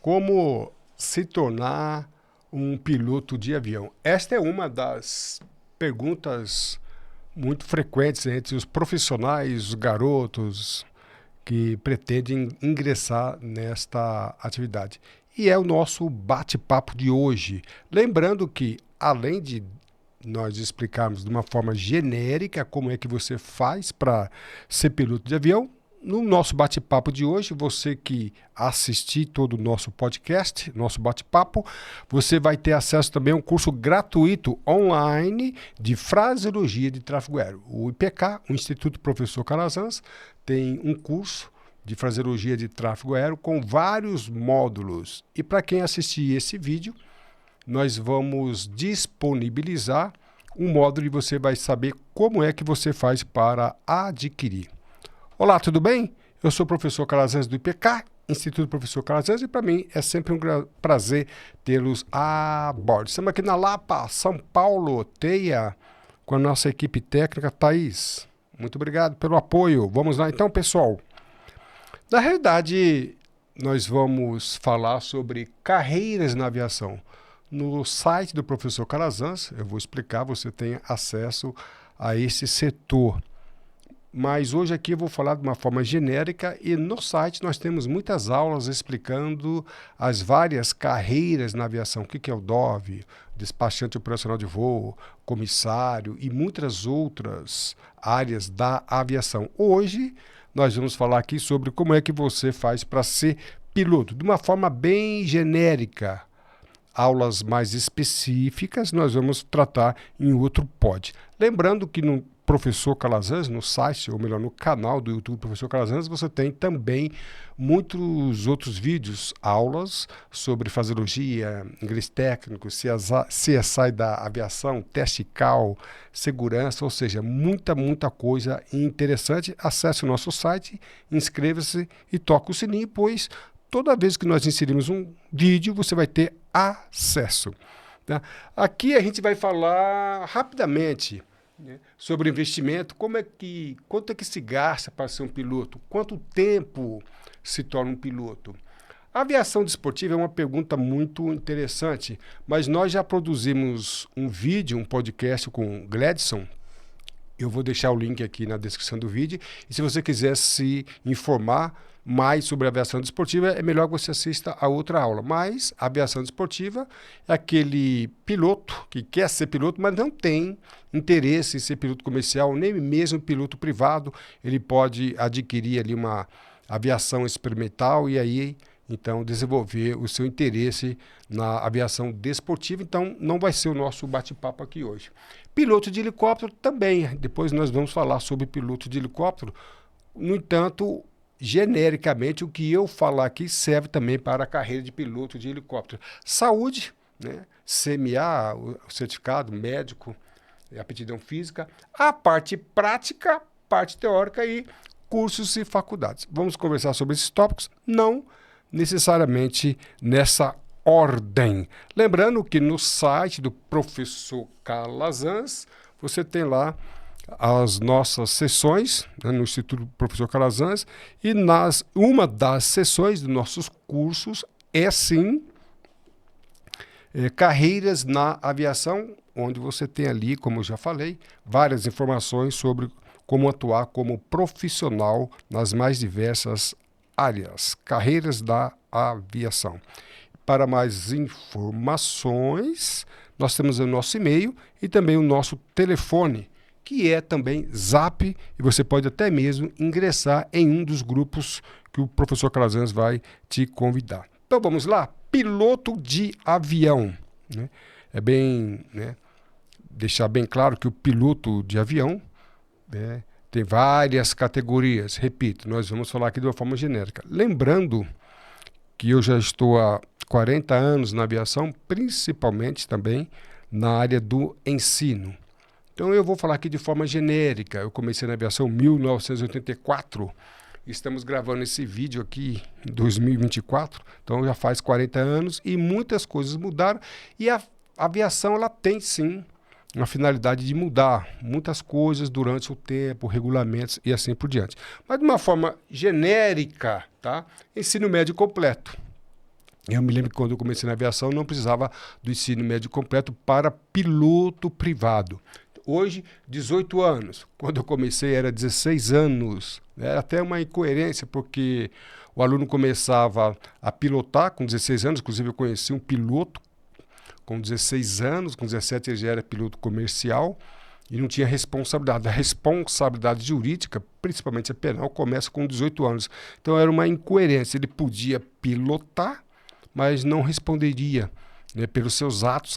Como se tornar um piloto de avião? Esta é uma das perguntas muito frequentes entre os profissionais, os garotos que pretendem ingressar nesta atividade. E é o nosso bate-papo de hoje. Lembrando que, além de nós explicarmos de uma forma genérica como é que você faz para ser piloto de avião, no nosso bate-papo de hoje, você que assistir todo o nosso podcast, nosso bate-papo, você vai ter acesso também a um curso gratuito online de fraseologia de tráfego aéreo. O IPK, o Instituto Professor Calazans, tem um curso de fraseologia de tráfego aéreo com vários módulos. E para quem assistir esse vídeo, nós vamos disponibilizar um módulo e você vai saber como é que você faz para adquirir. Olá, tudo bem? Eu sou o professor Calazans do IPK, Instituto Professor Calazans, e para mim é sempre um prazer tê-los a bordo. Estamos aqui na Lapa, São Paulo, Teia, com a nossa equipe técnica. Thaís, muito obrigado pelo apoio. Vamos lá então, pessoal. Na realidade, nós vamos falar sobre carreiras na aviação. No site do professor Calazans, eu vou explicar, você tem acesso a esse setor. Mas hoje aqui eu vou falar de uma forma genérica e no site nós temos muitas aulas explicando as várias carreiras na aviação. O que é o DOV, despachante operacional de voo, comissário e muitas outras áreas da aviação. Hoje nós vamos falar aqui sobre como é que você faz para ser piloto, de uma forma bem genérica. Aulas mais específicas nós vamos tratar em outro pod. Lembrando que no Professor Calazans, no site, ou melhor, no canal do YouTube Professor Calazans, você tem também muitos outros vídeos, aulas sobre fraseologia, inglês técnico, CSI da aviação, teste CAL, segurança, ou seja, muita coisa interessante. Acesse o nosso site, inscreva-se e toque o sininho, pois toda vez que nós inserimos um vídeo, você vai ter acesso. Tá? Aqui a gente vai falar rapidamente, né, sobre investimento, quanto é que se gasta para ser um piloto, quanto tempo se torna um piloto. A aviação desportiva é uma pergunta muito interessante, mas nós já produzimos um vídeo, um podcast com o Gladson. Eu vou deixar o link aqui na descrição do vídeo. E se você quiser se informar mais sobre a aviação desportiva, é melhor que você assista a outra aula. Mas a aviação desportiva é aquele piloto que quer ser piloto, mas não tem interesse em ser piloto comercial, nem mesmo piloto privado. Ele pode adquirir ali uma aviação experimental e aí, então, desenvolver o seu interesse na aviação desportiva. Então, não vai ser o nosso bate-papo aqui hoje. Piloto de helicóptero também. Depois nós vamos falar sobre piloto de helicóptero. No entanto, genericamente, o que eu falar aqui serve também para a carreira de piloto de helicóptero. Saúde, né? CMA, o certificado médico, aptidão física, a parte prática, parte teórica e cursos e faculdades. Vamos conversar sobre esses tópicos? Não necessariamente nessa ordem. Lembrando que no site do professor Calazans, você tem lá as nossas sessões, né, no Instituto Professor Calazans, e uma das sessões dos nossos cursos é sim carreiras na aviação, onde você tem ali, como eu já falei, várias informações sobre como atuar como profissional nas mais diversas áreas, carreiras da aviação. Para mais informações, nós temos o nosso e-mail e também o nosso telefone, que é também Zap, e você pode até mesmo ingressar em um dos grupos que o professor Calazans vai te convidar. Então vamos lá, piloto de avião. Né? É bem, né, deixar bem claro que o piloto de avião, né, tem várias categorias. Repito, nós vamos falar aqui de uma forma genérica. Lembrando que eu já estou há 40 anos na aviação, principalmente também na área do ensino. Então eu vou falar aqui de forma genérica. Eu comecei na aviação em 1984. Estamos gravando esse vídeo aqui em 2024. Então já faz 40 anos e muitas coisas mudaram. E a aviação ela tem sim uma finalidade de mudar muitas coisas durante o tempo, regulamentos e assim por diante. Mas de uma forma genérica, tá? Ensino médio completo. Eu me lembro que quando eu comecei na aviação não precisava do ensino médio completo para piloto privado. Hoje, 18 anos. Quando eu comecei era 16 anos. Era até uma incoerência, porque o aluno começava a pilotar com 16 anos. Inclusive, eu conheci um piloto com 16 anos, com 17 ele já era piloto comercial e não tinha responsabilidade. A responsabilidade jurídica, principalmente a penal, começa com 18 anos. Então era uma incoerência. Ele podia pilotar, mas não responderia, né, pelos seus atos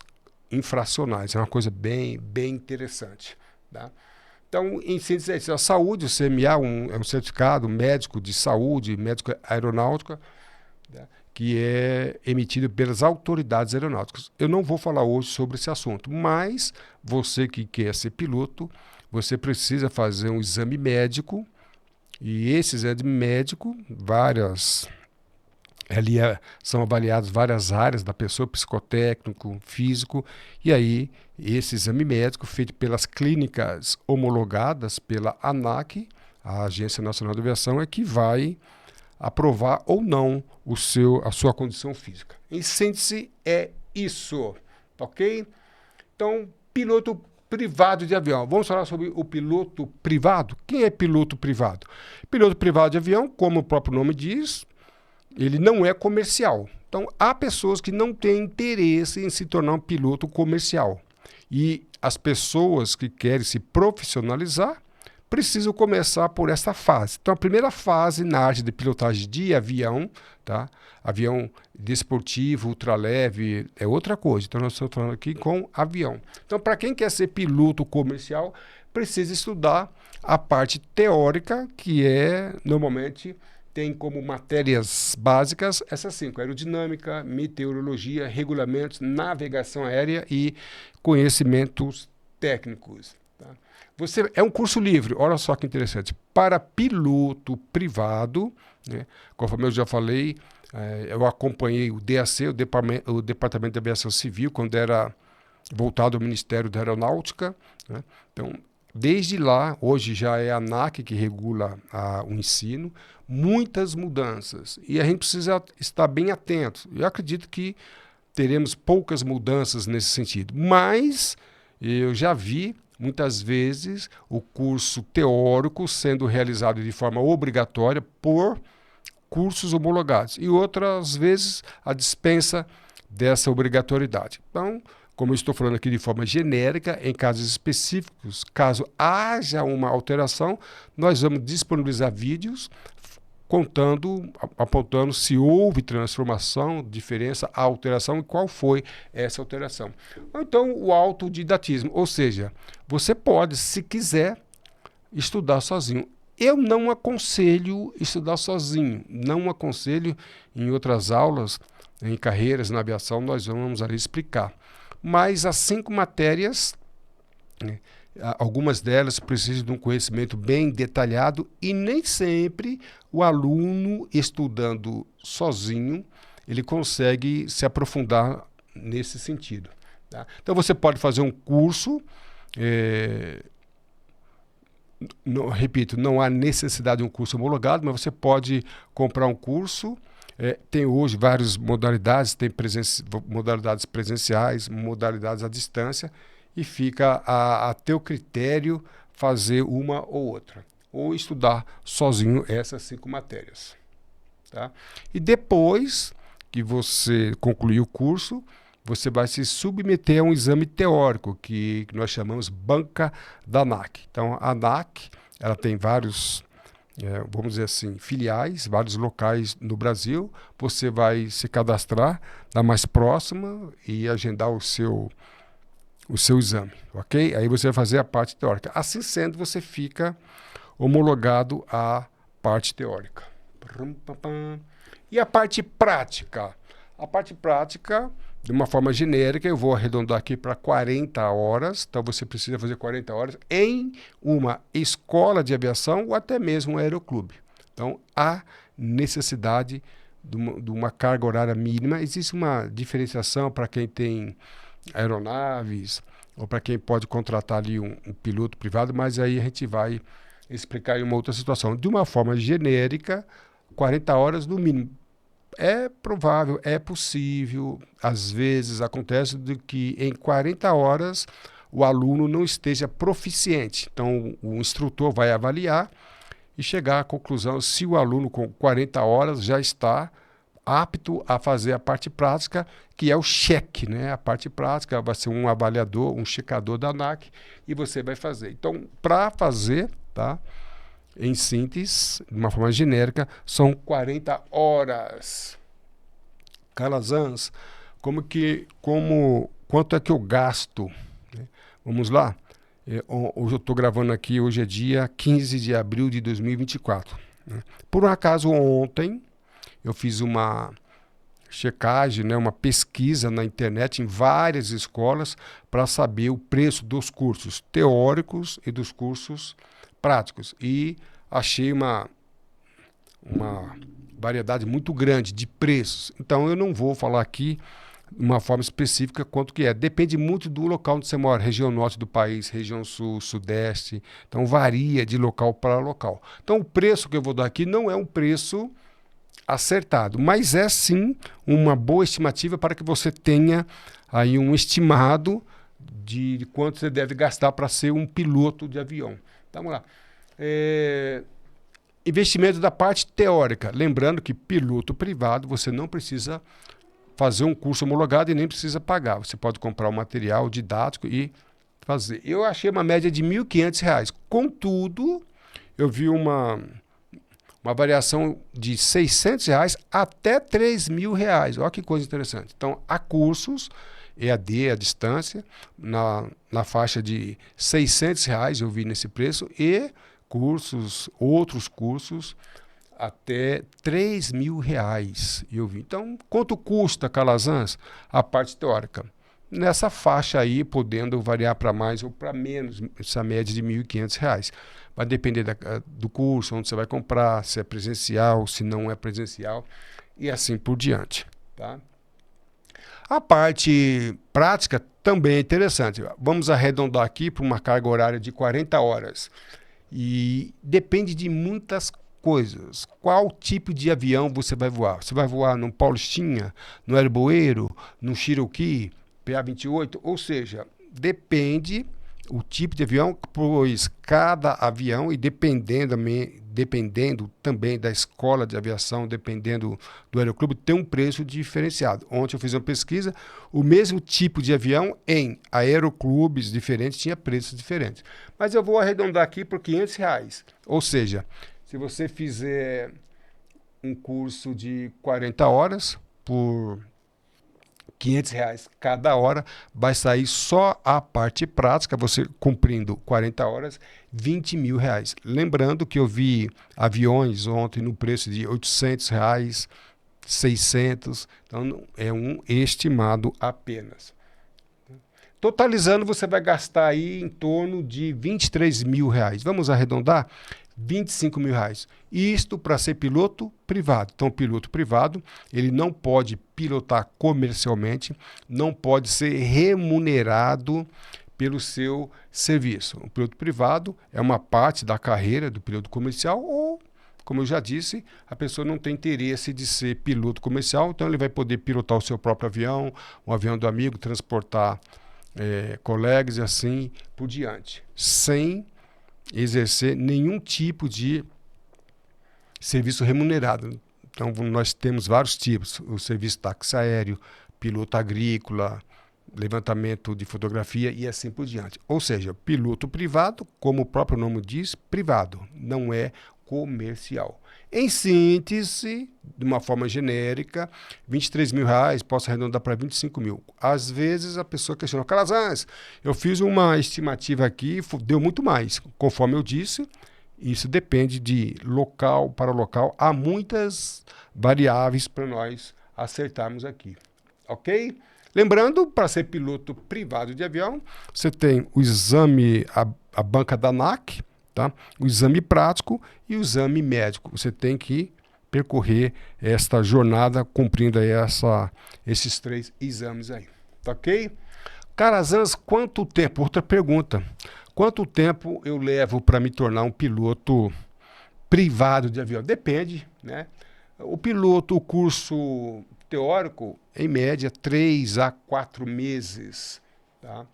infracionais. É uma coisa bem interessante. Tá? Então, em síntese, a saúde, o CMA é um certificado médico de saúde, médico aeronáutica, né, que é emitido pelas autoridades aeronáuticas. Eu não vou falar hoje sobre esse assunto, mas você que quer ser piloto, você precisa fazer um exame médico, e esse exame médico, são avaliadas várias áreas da pessoa, psicotécnico, físico, e aí esse exame médico feito pelas clínicas homologadas pela ANAC, a Agência Nacional de Aviação, é que vai aprovar ou não a sua condição física. Em síntese, é isso, ok? Então, piloto privado de avião. Vamos falar sobre o piloto privado. Quem é piloto privado? Piloto privado de avião, como o próprio nome diz, ele não é comercial. Então, há pessoas que não têm interesse em se tornar um piloto comercial. E as pessoas que querem se profissionalizar precisam começar por essa fase. Então, a primeira fase na arte de pilotagem de avião, tá? Avião desportivo, ultraleve, é outra coisa. Então, nós estamos falando aqui com avião. Então, para quem quer ser piloto comercial, precisa estudar a parte teórica, que normalmente tem como matérias básicas essas 5: aerodinâmica, meteorologia, regulamentos, navegação aérea e conhecimentos técnicos. Tá? É um curso livre, olha só que interessante, para piloto privado, né? Conforme eu já falei, eu acompanhei o DAC, o Departamento de Aviação Civil, quando era voltado ao Ministério da Aeronáutica, né? Então, desde lá, hoje já é a ANAC que regula o ensino, muitas mudanças, e a gente precisa estar bem atento. Eu acredito que teremos poucas mudanças nesse sentido, mas eu já vi muitas vezes o curso teórico sendo realizado de forma obrigatória por cursos homologados, e outras vezes a dispensa dessa obrigatoriedade. Então, como eu estou falando aqui de forma genérica, em casos específicos, caso haja uma alteração, nós vamos disponibilizar vídeos apontando se houve transformação, diferença, alteração e qual foi essa alteração. Então, o autodidatismo, ou seja, você pode, se quiser, estudar sozinho. Eu não aconselho estudar sozinho, não aconselho. Em outras aulas, em carreiras na aviação, nós vamos ali explicar. Mas as 5 matérias, né, algumas delas precisam de um conhecimento bem detalhado, e nem sempre o aluno, estudando sozinho, ele consegue se aprofundar nesse sentido. Tá? Então você pode fazer um curso, repito, não há necessidade de um curso homologado, mas você pode comprar um curso. Tem hoje várias modalidades, tem modalidades presenciais, modalidades à distância, e fica a teu critério fazer uma ou outra, ou estudar sozinho essas 5 matérias. Tá? E depois que você concluir o curso, você vai se submeter a um exame teórico, que nós chamamos banca da ANAC. Então, a ANAC, ela tem vários, vamos dizer assim, filiais, vários locais no Brasil. Você vai se cadastrar na mais próxima e agendar o seu exame, ok? Aí você vai fazer a parte teórica. Assim sendo, você fica homologado à parte teórica. E a parte prática? A parte prática, de uma forma genérica, eu vou arredondar aqui para 40 horas. Então, você precisa fazer 40 horas em uma escola de aviação ou até mesmo um aeroclube. Então, há necessidade de uma carga horária mínima. Existe uma diferenciação para quem tem aeronaves ou para quem pode contratar ali um piloto privado, mas aí a gente vai explicar em uma outra situação. De uma forma genérica, 40 horas no mínimo. É provável, é possível, às vezes acontece de que em 40 horas o aluno não esteja proficiente. Então, o instrutor vai avaliar e chegar à conclusão se o aluno com 40 horas já está apto a fazer a parte prática, que é o cheque, né? A parte prática vai ser um avaliador, um checador da ANAC, e você vai fazer. Então, para fazer, tá? Em síntese, de uma forma genérica, são 40 horas. Calazans, quanto é que eu gasto? Vamos lá? Hoje eu estou gravando aqui, hoje é dia 15 de abril de 2024. Né? Por um acaso, ontem, eu fiz uma checagem, né, uma pesquisa na internet em várias escolas para saber o preço dos cursos teóricos e dos cursos práticos. E achei uma variedade muito grande de preços. Então eu não vou falar aqui de uma forma específica quanto que é. Depende muito do local onde você mora, região norte do país, região sul, sudeste. Então varia de local para local. Então o preço que eu vou dar aqui não é um preço acertado, mas é sim uma boa estimativa para que você tenha aí um estimado de quanto você deve gastar para ser um piloto de avião. Então, vamos lá. Investimento da parte teórica. Lembrando que piloto privado você não precisa fazer um curso homologado e nem precisa pagar. Você pode comprar o material didático e fazer. Eu achei uma média de R$ 1.500. Contudo, eu vi uma variação de R$ 600 até R$ 3.000. Olha que coisa interessante. Então, há cursos EAD, à distância, na faixa de R$ 600 eu vi nesse preço, e outros cursos, até R$ 3.000 eu vi. Então, quanto custa, Calazans? A parte teórica. Nessa faixa aí, podendo variar para mais ou para menos, essa média de R$ 1.500. Vai depender do curso, onde você vai comprar, se é presencial, se não é presencial, e assim por diante. Tá? A parte prática também é interessante. Vamos arredondar aqui para uma carga horária de 40 horas. E depende de muitas coisas. Qual tipo de avião você vai voar? Você vai voar no Paulistinha, no Airboeiro, no Cherokee, PA-28? Ou seja, depende o tipo de avião, pois cada avião, e dependendo também da escola de aviação, dependendo do aeroclube, tem um preço diferenciado. Ontem eu fiz uma pesquisa, o mesmo tipo de avião em aeroclubes diferentes tinha preços diferentes. Mas eu vou arredondar aqui por R$ 500. Ou seja, se você fizer um curso de 40 horas por R$ 500 cada hora, vai sair só a parte prática, você cumprindo 40 horas, R$ 20.000. Lembrando que eu vi aviões ontem no preço de R$ 800, 600, então é um estimado apenas. Totalizando, você vai gastar aí em torno de R$ 23.000. Vamos arredondar? R$ 25.000. Isto para ser piloto privado. Então, piloto privado, ele não pode pilotar comercialmente, não pode ser remunerado pelo seu serviço. O piloto privado é uma parte da carreira do piloto comercial, ou, como eu já disse, a pessoa não tem interesse de ser piloto comercial, então ele vai poder pilotar o seu próprio avião, um avião do amigo, transportar colegas e assim por diante, sem exercer nenhum tipo de serviço remunerado. Então, nós temos vários tipos: o serviço táxi aéreo, piloto agrícola, levantamento de fotografia e assim por diante. Ou seja, piloto privado, como o próprio nome diz, privado, não é comercial. Em síntese, de uma forma genérica, R$ 23.000, posso arredondar para 25.000. Às vezes a pessoa questiona: Calazans, eu fiz uma estimativa aqui, deu muito mais. Conforme eu disse, isso depende de local para local. Há muitas variáveis para nós acertarmos aqui. Ok? Lembrando, para ser piloto privado de avião, você tem o exame, a banca da ANAC, tá? O exame prático e o exame médico. Você tem que percorrer esta jornada cumprindo aí esses 3 exames aí. Tá ok? Calazans, quanto tempo? Outra pergunta. Quanto tempo eu levo para me tornar um piloto privado de avião? Depende, né? O piloto, o curso teórico, em média, 3 a 4 meses. Tá?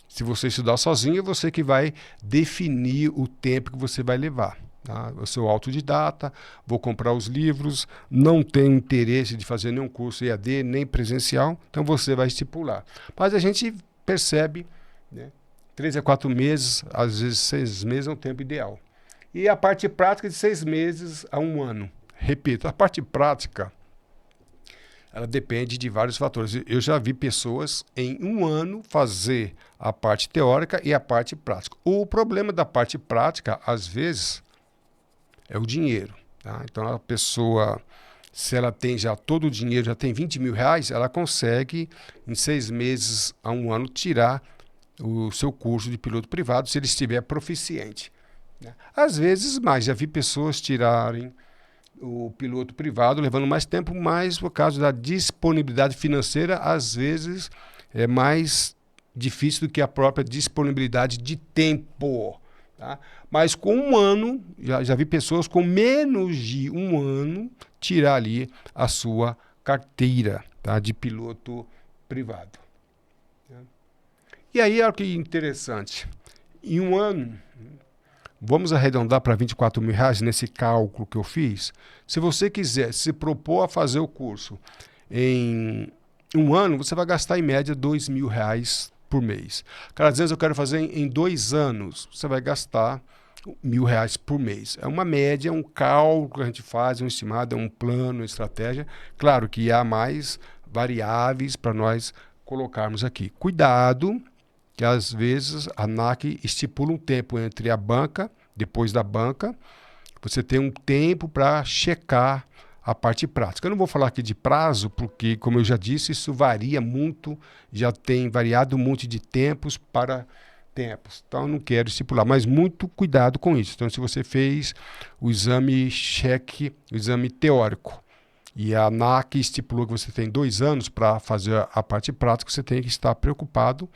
Se você estudar sozinho, é você que vai definir o tempo que você vai levar. Tá? Eu sou autodidata, vou comprar os livros, não tenho interesse de fazer nenhum curso EAD, nem presencial, então você vai estipular. Mas a gente percebe, né, 3 a 4 meses, às vezes 6 meses é um tempo ideal. E a parte prática de 6 meses a 1 ano. Repito, a parte prática, ela depende de vários fatores. Eu já vi pessoas em 1 ano fazer a parte teórica e a parte prática. O problema da parte prática, às vezes, é o dinheiro. Tá? Então, a pessoa, se ela tem já todo o dinheiro, já tem 20 mil reais, ela consegue, em 6 meses a 1 ano, tirar o seu curso de piloto privado, se ele estiver proficiente. Né? Às vezes, mais. Já vi pessoas tirarem o piloto privado, levando mais tempo, mas por causa da disponibilidade financeira, às vezes é mais difícil do que a própria disponibilidade de tempo. Tá? Mas com 1 ano, já vi pessoas com menos de 1 ano tirar ali a sua carteira, tá, de piloto privado. E aí, olha que interessante. Em 1 ano, vamos arredondar para 24 mil reais nesse cálculo que eu fiz. Se você quiser se propor a fazer o curso em 1 ano, você vai gastar em média 2 mil reais por mês. Cara, às vezes eu quero fazer em 2 anos, você vai gastar 1.000 reais por mês. É uma média, um cálculo que a gente faz, um estimado, é um plano, uma estratégia. Claro que há mais variáveis para nós colocarmos aqui. Cuidado, que às vezes a ANAC estipula um tempo entre a banca, depois da banca, você tem um tempo para checar a parte prática. Eu não vou falar aqui de prazo, porque, como eu já disse, isso varia muito, já tem variado um monte de tempos para tempos. Então, eu não quero estipular, mas muito cuidado com isso. Então, se você fez o exame cheque, o exame teórico, e a ANAC estipulou que você tem 2 anos para fazer a parte prática, você tem que estar preocupado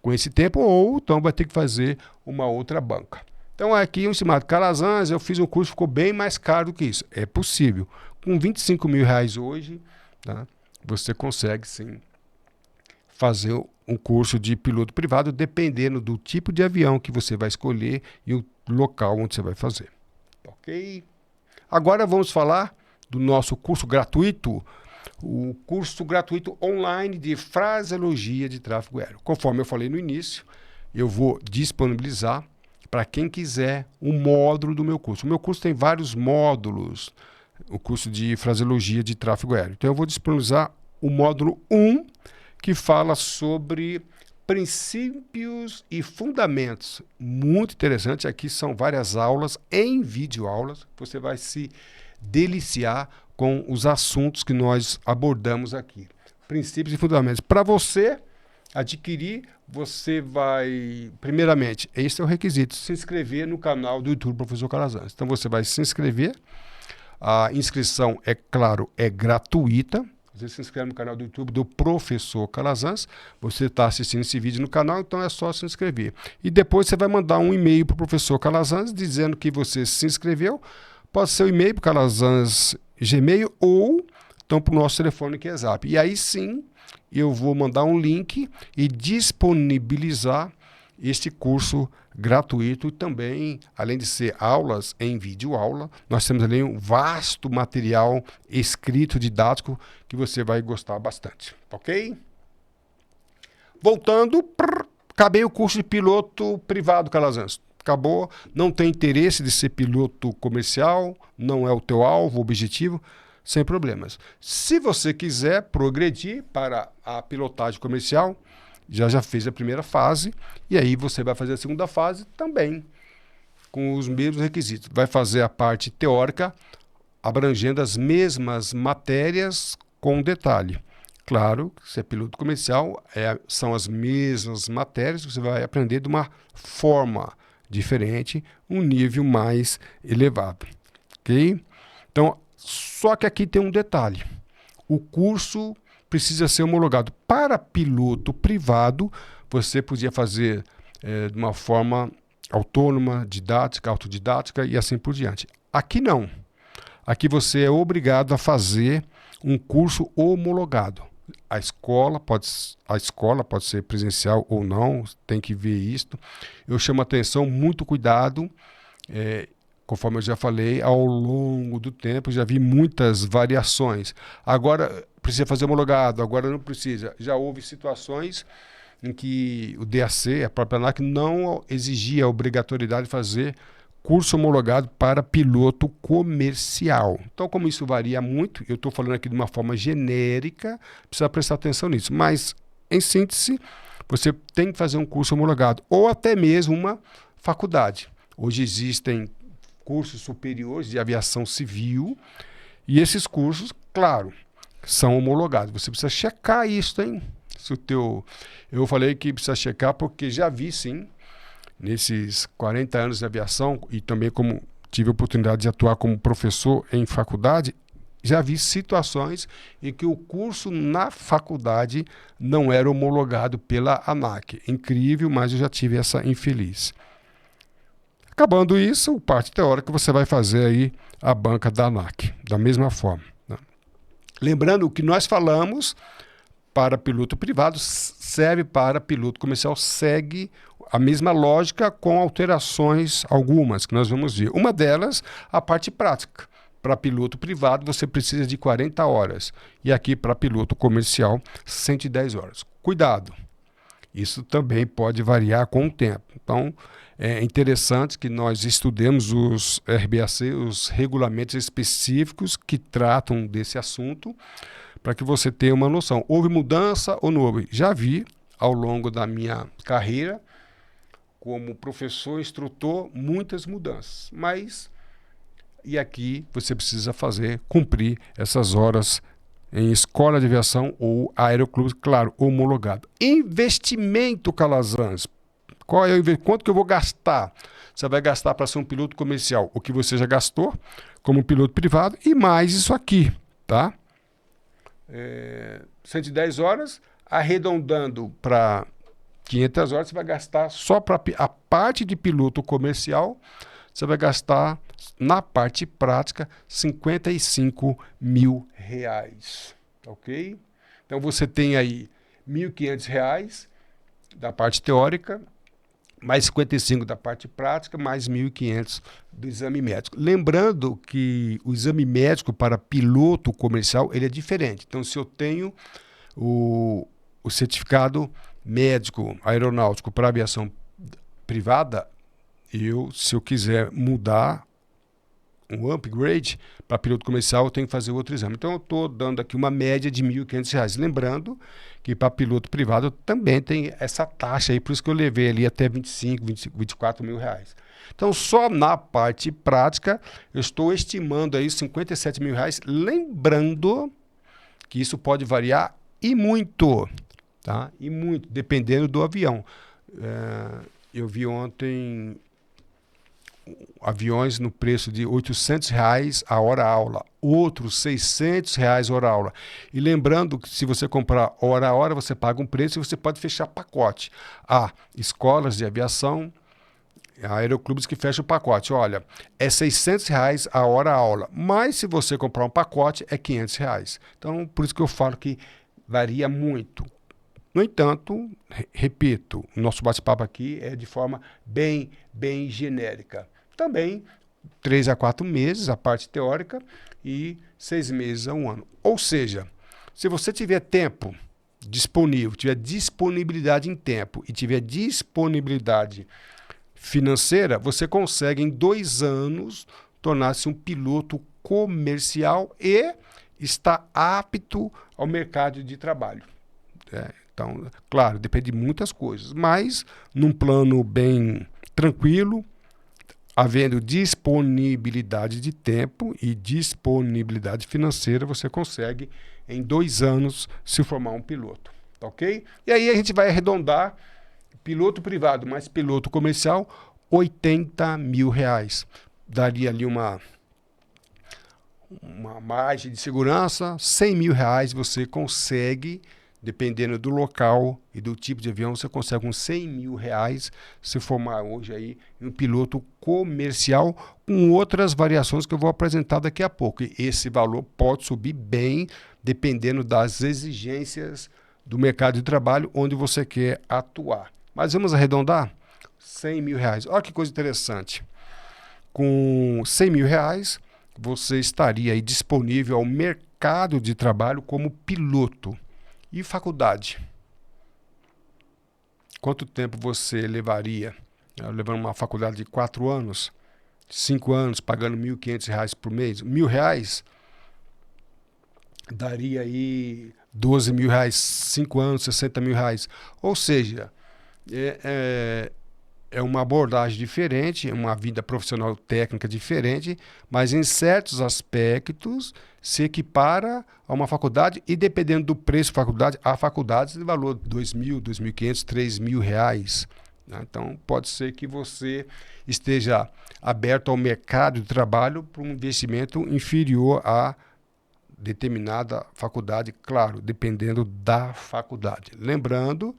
com esse tempo, ou então vai ter que fazer uma outra banca. Então, aqui um estimado Calazans, eu fiz um curso, ficou bem mais caro do que isso. É possível. Com 25 mil reais hoje, tá, você consegue sim fazer um curso de piloto privado, dependendo do tipo de avião que você vai escolher e o local onde você vai fazer. Ok? Agora vamos falar do nosso curso gratuito, o curso gratuito online de fraseologia de tráfego aéreo. Conforme eu falei no início, eu vou disponibilizar para quem quiser um módulo do meu curso. O meu curso tem vários módulos, o curso de fraseologia de tráfego aéreo. Então eu vou disponibilizar o módulo 1, que fala sobre princípios e fundamentos. Muito interessante, aqui são várias aulas em videoaulas, você vai se deliciar com os assuntos que nós abordamos aqui. Princípios e fundamentos. Para você adquirir, você vai, primeiramente, esse é o requisito, se inscrever no canal do YouTube Professor Calazans. Então você vai se inscrever, a inscrição, é claro, é gratuita. Você se inscreve no canal do YouTube do Professor Calazans, você está assistindo esse vídeo no canal, então é só se inscrever. E depois você vai mandar um e-mail para o Professor Calazans dizendo que você se inscreveu. Pode ser o e-mail para o Calazans Gmail ou então para o nosso telefone que é Zap. E aí sim, eu vou mandar um link e disponibilizar este curso gratuito e também, além de ser aulas em videoaula, nós temos ali um vasto material escrito, didático, que você vai gostar bastante, ok? Voltando, acabei o curso de piloto privado, Calazans. Acabou, não tem interesse de ser piloto comercial, não é o teu alvo, objetivo, sem problemas. Se você quiser progredir para a pilotagem comercial, já fez a primeira fase, e aí você vai fazer a segunda fase também, com os mesmos requisitos. Vai fazer a parte teórica, abrangendo as mesmas matérias com detalhe. Claro, se é piloto comercial, são as mesmas matérias, você vai aprender de uma forma diferente, um nível mais elevado. Ok? Então, só que aqui tem um detalhe. O curso precisa ser homologado. Para piloto privado, você podia fazer de uma forma autônoma, didática, autodidática e assim por diante. Aqui não. aqui você é obrigado a fazer um curso homologado. A escola pode ser presencial ou não, tem que ver isto. Eu chamo a atenção, muito cuidado, conforme eu já falei, ao longo do tempo já vi muitas variações. Agora precisa fazer homologado, agora não precisa. Já houve situações em que o DAC, a própria ANAC, não exigia a obrigatoriedade de fazer curso homologado para piloto comercial. Então, como isso varia muito, eu estou falando aqui de uma forma genérica, precisa prestar atenção nisso. Mas, em síntese, você tem que fazer um curso homologado, ou até mesmo uma faculdade. Hoje existem cursos superiores de aviação civil, e esses cursos, claro, são homologados. Você precisa checar isso, hein? Eu falei que precisa checar porque já vi, sim, nesses 40 anos de aviação, e também como tive a oportunidade de atuar como professor em faculdade, já vi situações em que o curso na faculdade não era homologado pela ANAC. Incrível, mas eu já tive essa infeliz. Acabando isso, parte teórica, você vai fazer aí a banca da ANAC, da mesma forma, né? Lembrando que nós falamos para piloto privado, serve para piloto comercial, segue a mesma lógica com alterações algumas que nós vamos ver. Uma delas, a parte prática. Para piloto privado, você precisa de 40 horas. E aqui, para piloto comercial, 110 horas. Cuidado! Isso também pode variar com o tempo. Então, é interessante que nós estudemos os RBAC, os regulamentos específicos que tratam desse assunto, para que você tenha uma noção. Houve mudança ou não houve? Já vi, ao longo da minha carreira, como professor, instrutor, muitas mudanças. Mas, e aqui você precisa cumprir essas horas em escola de aviação ou aeroclube, claro, homologado. Investimento, Calazans. Quanto que eu vou gastar? Você vai gastar para ser um piloto comercial o que você já gastou como piloto privado e mais isso aqui, tá? 110 horas, arredondando para 500 horas, você vai gastar só para a parte de piloto comercial, você vai gastar na parte prática R$55 mil, ok? Então você tem aí R$1.500 da parte teórica, mais 55 da parte prática, mais 1.500 do exame médico. Lembrando que o exame médico para piloto comercial ele é diferente. Então, se eu tenho o certificado médico aeronáutico para aviação privada, se eu quiser mudar um upgrade para piloto comercial, eu tenho que fazer outro exame. Então, eu estou dando aqui uma média de R$1.500. Lembrando que para piloto privado também tem essa taxa aí, por isso que eu levei ali até 25, 24 mil reais. Então, só na parte prática, eu estou estimando aí 57 mil reais. Lembrando que isso pode variar e muito, tá? E muito, dependendo do avião. Eu vi ontem aviões no preço de R$800 a hora-aula, outros R$600 hora-aula. E lembrando que se você comprar hora a hora, você paga um preço e você pode fechar pacote. Há escolas de aviação, aeroclubes que fecham o pacote. Olha, é R$600 a hora-aula, mas se você comprar um pacote, é R$500. Então, por isso que eu falo que varia muito. No entanto, repito, o nosso bate-papo aqui é de forma bem genérica. Também 3 a 4 meses, a parte teórica, e 6 meses a 1 ano. Ou seja, se você tiver tempo disponível, tiver disponibilidade em tempo e tiver disponibilidade financeira, você consegue em 2 anos tornar-se um piloto comercial e estar apto ao mercado de trabalho. Então, claro, depende de muitas coisas, mas num plano bem tranquilo, havendo disponibilidade de tempo e disponibilidade financeira, você consegue em 2 anos se formar um piloto, ok? E aí a gente vai arredondar, piloto privado mais piloto comercial, R$80 mil. Daria ali uma margem de segurança, R$100 mil você consegue dependendo do local e do tipo de avião, você consegue uns R$ 100.000 se formar hoje aí em um piloto comercial com outras variações que eu vou apresentar daqui a pouco. E esse valor pode subir bem dependendo das exigências do mercado de trabalho onde você quer atuar. Mas vamos arredondar? R$ 100.000. Olha que coisa interessante. Com R$ 100.000, você estaria aí disponível ao mercado de trabalho como piloto. E faculdade? Quanto tempo você levaria? Levando uma faculdade de 4 anos, 5 anos, pagando R$ 1.500 por mês? R$ 1.000 daria aí R$ 12.000, 5 anos, R$ 60.000. Ou seja, é uma abordagem diferente, uma vida profissional técnica diferente, mas em certos aspectos se equipara a uma faculdade e dependendo do preço da faculdade, há faculdades de valor de R$ 2.000, R$ 2.500, R$ 3.000. Né? Então, pode ser que você esteja aberto ao mercado de trabalho para um investimento inferior a determinada faculdade, claro, dependendo da faculdade. Lembrando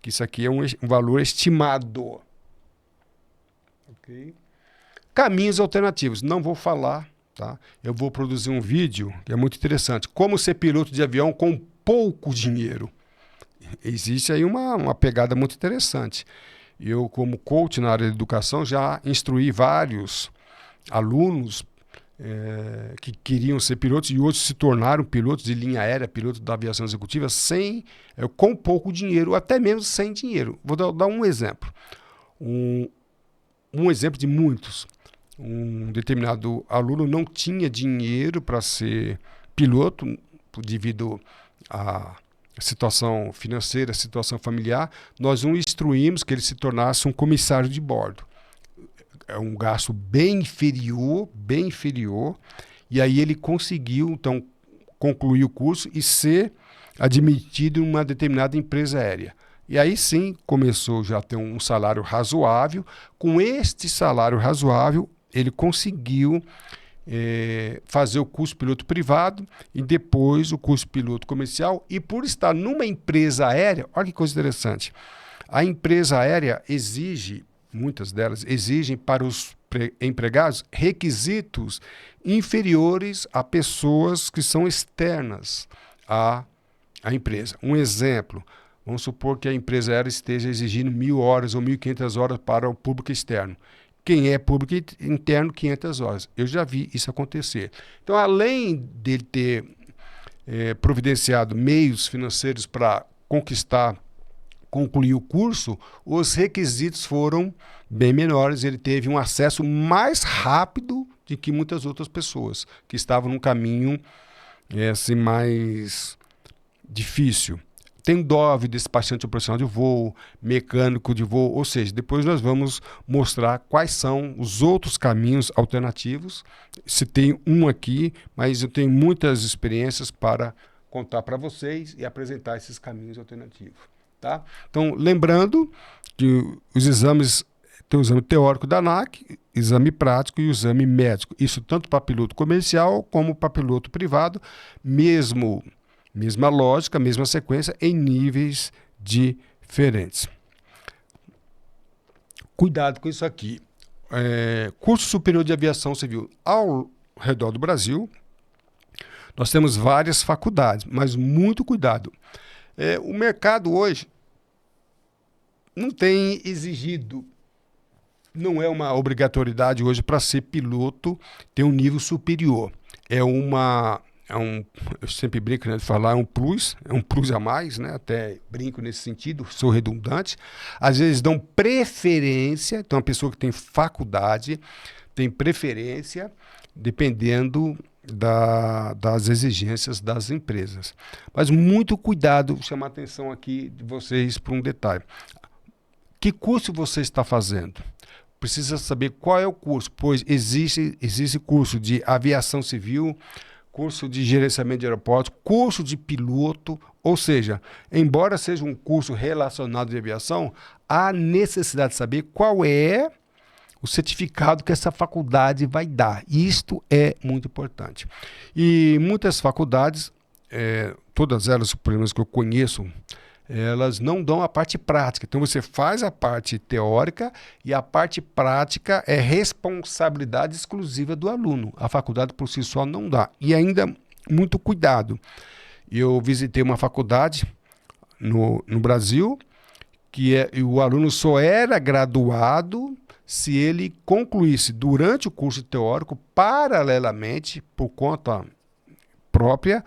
que isso aqui é um valor estimado. Okay. Caminhos alternativos. Não vou falar, tá? Eu vou produzir um vídeo que é muito interessante. Como ser piloto de avião com pouco dinheiro. Existe aí uma pegada muito interessante. Eu, como coach na área de educação, já instruí vários alunos que queriam ser pilotos e hoje se tornaram pilotos de linha aérea, pilotos da aviação executiva, com pouco dinheiro, até mesmo sem dinheiro. Vou dar um exemplo. Um exemplo de muitos. Um determinado aluno não tinha dinheiro para ser piloto devido à situação financeira, situação familiar. Nós o instruímos que ele se tornasse um comissário de bordo. É um gasto bem inferior, e aí ele conseguiu, então, concluir o curso e ser admitido em uma determinada empresa aérea. E aí sim, começou já a ter um salário razoável. Com este salário razoável, ele conseguiu fazer o curso piloto privado e depois o curso piloto comercial. E por estar numa empresa aérea, olha que coisa interessante, a empresa aérea exige, muitas delas exigem para os empregados requisitos inferiores a pessoas que são externas à empresa. Um exemplo, vamos supor que a empresa aérea esteja exigindo 1.000 horas ou 1.500 horas para o público externo. Quem é público interno, 500 horas. Eu já vi isso acontecer. Então, além dele ter providenciado meios financeiros para concluir o curso, os requisitos foram bem menores. Ele teve um acesso mais rápido do que muitas outras pessoas que estavam num caminho assim, mais difícil. Tem DOV, despachante operacional de voo, mecânico de voo, ou seja, depois nós vamos mostrar quais são os outros caminhos alternativos. Se tem um aqui, mas eu tenho muitas experiências para contar para vocês e apresentar esses caminhos alternativos. Tá? Então, lembrando que os exames, tem o exame teórico da ANAC, exame prático e o exame médico. Isso tanto para piloto comercial como para piloto privado, mesma lógica, mesma sequência, em níveis diferentes. Cuidado com isso aqui. Curso Superior de Aviação Civil ao redor do Brasil, nós temos várias faculdades, mas muito cuidado. O mercado hoje não tem exigido, não é uma obrigatoriedade hoje para ser piloto ter um nível superior. Eu sempre brinco, né, de falar, é um plus a mais, né, até brinco nesse sentido, sou redundante. Às vezes dão preferência, então a pessoa que tem faculdade tem preferência, dependendo das exigências das empresas. Mas muito cuidado, vou chamar a atenção aqui de vocês para um detalhe. Que curso você está fazendo? Precisa saber qual é o curso, pois existe curso de aviação civil, curso de gerenciamento de aeroportos, curso de piloto, ou seja, embora seja um curso relacionado de aviação, há necessidade de saber qual é o certificado que essa faculdade vai dar. Isto é muito importante. E muitas faculdades todas elas, pelo menos que eu conheço, elas não dão a parte prática. Então você faz a parte teórica e a parte prática é responsabilidade exclusiva do aluno. A faculdade por si só não dá. E ainda muito cuidado. Eu visitei uma faculdade no Brasil que o aluno só era graduado se ele concluísse durante o curso teórico, paralelamente, por conta própria,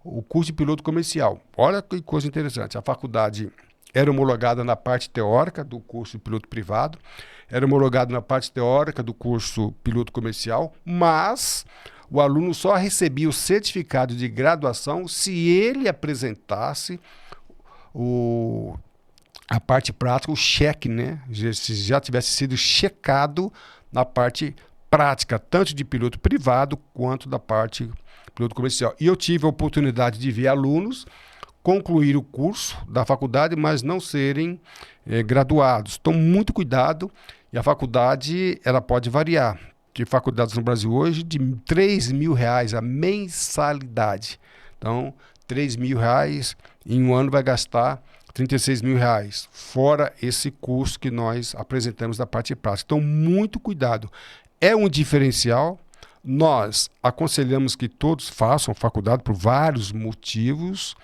o curso de piloto comercial. Olha que coisa interessante. A faculdade era homologada na parte teórica do curso de piloto privado, era homologada na parte teórica do curso piloto comercial, mas o aluno só recebia o certificado de graduação se ele apresentasse a parte prática, o cheque, né? Se já tivesse sido checado na parte prática, tanto de piloto privado quanto da parte piloto comercial. E eu tive a oportunidade de ver alunos concluir o curso da faculdade, mas não serem graduados. Então, muito cuidado. E a faculdade, ela pode variar. Tem faculdades no Brasil hoje de R$3.000 a mensalidade. Então, R$3.000 em um ano vai gastar R$36.000, fora esse curso que nós apresentamos da parte prática. Então, muito cuidado. É um diferencial. Nós aconselhamos que todos façam faculdade por vários motivos.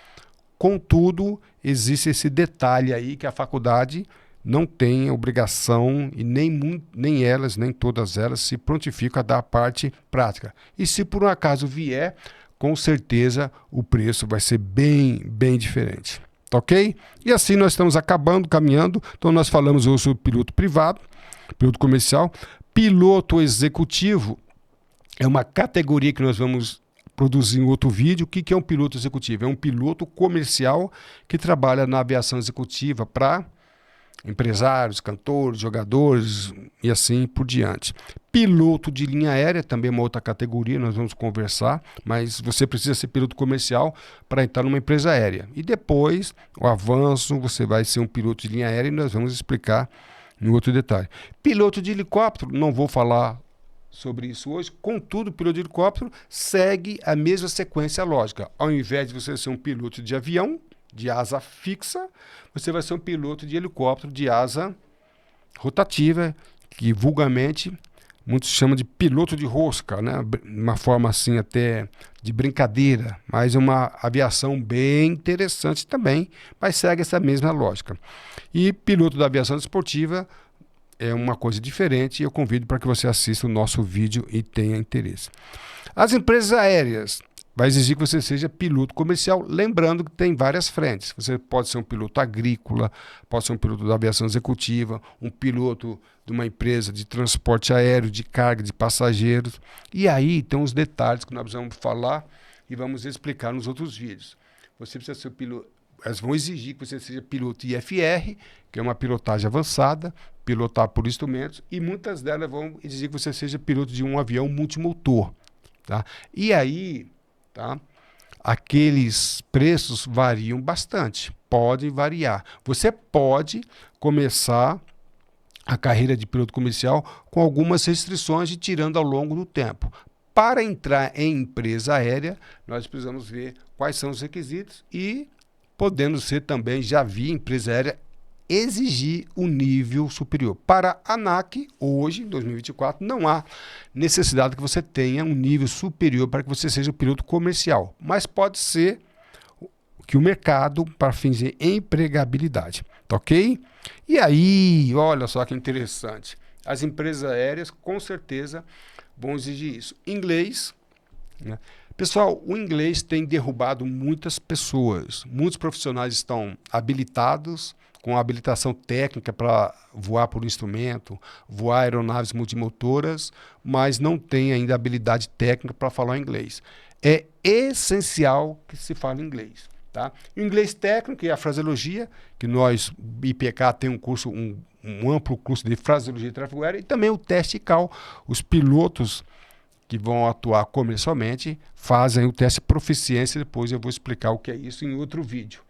Contudo, existe esse detalhe aí que a faculdade não tem obrigação e nem elas, nem todas elas se prontificam a dar a parte prática. E se por um acaso vier, com certeza o preço vai ser bem, bem diferente. Tá ok? E assim nós estamos caminhando. Então nós falamos hoje sobre piloto privado, piloto comercial. Piloto executivo é uma categoria que nós vamos produzir em outro vídeo. O que é um piloto executivo? É um piloto comercial que trabalha na aviação executiva para empresários, cantores, jogadores e assim por diante. Piloto de linha aérea também é uma outra categoria, nós vamos conversar, mas você precisa ser piloto comercial para entrar numa empresa aérea. E depois, o avanço, você vai ser um piloto de linha aérea e nós vamos explicar em outro detalhe. Piloto de helicóptero, não vou falar sobre isso hoje, contudo, o piloto de helicóptero segue a mesma sequência lógica. Ao invés de você ser um piloto de avião, de asa fixa, você vai ser um piloto de helicóptero de asa rotativa, que vulgarmente muitos chamam de piloto de rosca, né? Uma forma assim até de brincadeira, mas é uma aviação bem interessante também, mas segue essa mesma lógica. E piloto da aviação esportiva é uma coisa diferente e eu convido para que você assista o nosso vídeo e tenha interesse. As empresas aéreas vai exigir que você seja piloto comercial, lembrando que tem várias frentes. Você pode ser um piloto agrícola, pode ser um piloto da aviação executiva, um piloto de uma empresa de transporte aéreo, de carga, de passageiros. E aí tem os detalhes que nós vamos falar e vamos explicar nos outros vídeos. Você precisa ser piloto. Elas vão exigir que você seja piloto IFR, que é uma pilotagem avançada, pilotar por instrumentos, e muitas delas vão exigir que você seja piloto de um avião multimotor. Tá? E aí, tá? Aqueles preços variam bastante, podem variar. Você pode começar a carreira de piloto comercial com algumas restrições e tirando ao longo do tempo. Para entrar em empresa aérea, nós precisamos ver quais são os requisitos e podendo ser também, já vi empresa aérea exigir um nível superior. Para a ANAC, hoje, em 2024, não há necessidade que você tenha um nível superior para que você seja um piloto comercial, mas pode ser que o mercado para fins de empregabilidade, tá ok? E aí, olha só que interessante, as empresas aéreas com certeza vão exigir isso. Inglês, né? Pessoal, o inglês tem derrubado muitas pessoas. Muitos profissionais estão habilitados, com habilitação técnica para voar por instrumento, voar aeronaves multimotoras, mas não tem ainda habilidade técnica para falar inglês. É essencial que se fale inglês. Tá? O inglês técnico e a fraseologia, que nós, IPK, tem um curso, um amplo curso de fraseologia e tráfego aéreo, e também o teste ICAO. Os pilotos que vão atuar comercialmente fazem o teste de proficiência, depois eu vou explicar o que é isso em outro vídeo.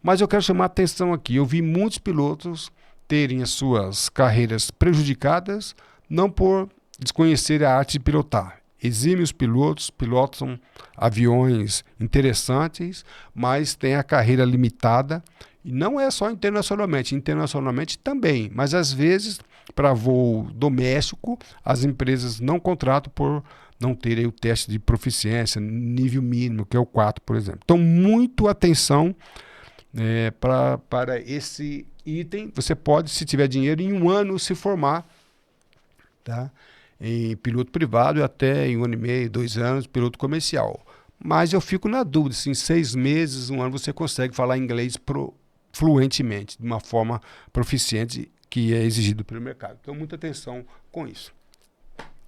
Mas eu quero chamar a atenção aqui, eu vi muitos pilotos terem as suas carreiras prejudicadas, não por desconhecer a arte de pilotar. exímios pilotos, pilotam aviões interessantes, mas têm a carreira limitada. E não é só internacionalmente também, mas às vezes, para voo doméstico, as empresas não contratam por não terem o teste de proficiência, nível mínimo, que é o 4, por exemplo. Então, muito atenção para esse item. Você pode, se tiver dinheiro, em 1 ano se formar, tá? Em piloto privado e até em 1 ano e meio, 2 anos, piloto comercial. Mas eu fico na dúvida se em 6 meses, 1 ano, você consegue falar inglês fluentemente, de uma forma proficiente que é exigido pelo mercado. Então, muita atenção com isso.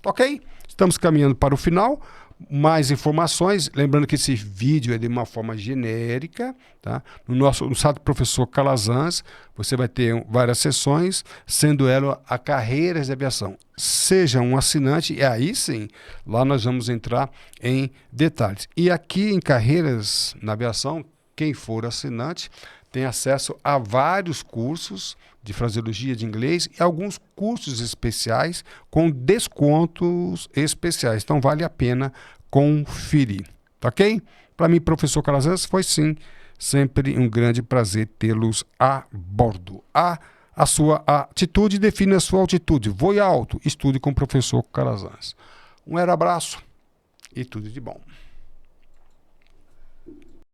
Ok? Estamos caminhando para o final. Mais informações, lembrando que esse vídeo é de uma forma genérica, tá? No site do professor Calazans, você vai ter várias sessões, sendo ela a carreiras de aviação. Seja um assinante, e aí sim, lá nós vamos entrar em detalhes. E aqui em carreiras na aviação, quem for assinante tem acesso a vários cursos de fraseologia de inglês e alguns cursos especiais com descontos especiais. Então, vale a pena conferir. Tá ok? Para mim, professor Calazans, foi sim sempre um grande prazer tê-los a bordo. A sua atitude define a sua altitude. Voe alto, estude com o professor Calazans. Um abraço e tudo de bom.